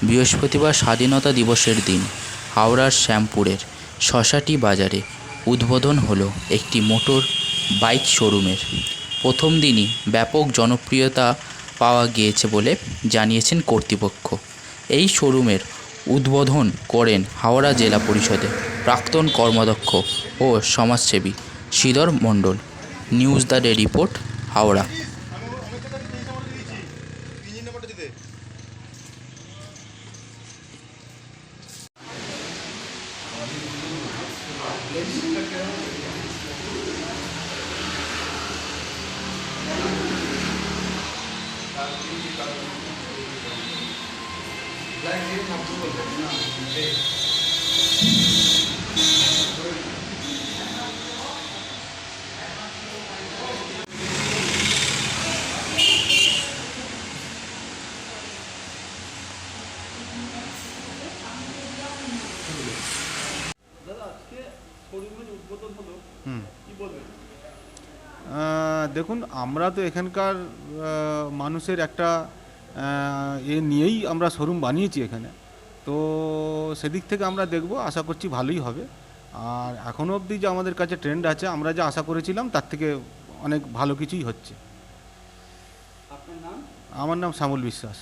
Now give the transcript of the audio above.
বৃহস্পতিবার স্বাধীনতা দিবসের দিন হাওড়ার শ্যামপুরের শসাটি বাজারে উদ্বোধন হলো একটি মোটর বাইক শোরুমের। প্রথম দিনই ব্যাপক জনপ্রিয়তা পাওয়া গিয়েছে বলে জানিয়েছেন কর্তৃপক্ষ। এই শোরুমের উদ্বোধন করেন হাওড়া জেলা পরিষদের প্রাক্তন কর্মাধ্যক্ষ ও সমাজসেবী Sridhar Mondal. News the day report, Howrah. দেখুন, আমরা তো এখানকার মানুষের একটা নিয়েই আমরা শোরুম বানিয়েছি এখানে। তো সেদিক থেকে আমরা দেখব, আশা করছি ভালোই হবে। আর এখনও অবধি যে আমাদের কাছে ট্রেন্ড আছে, আমরা যা আশা করেছিলাম তার থেকে অনেক ভালো কিছুই হচ্ছে। আপনার নাম? আমার নাম শ্যামল বিশ্বাস।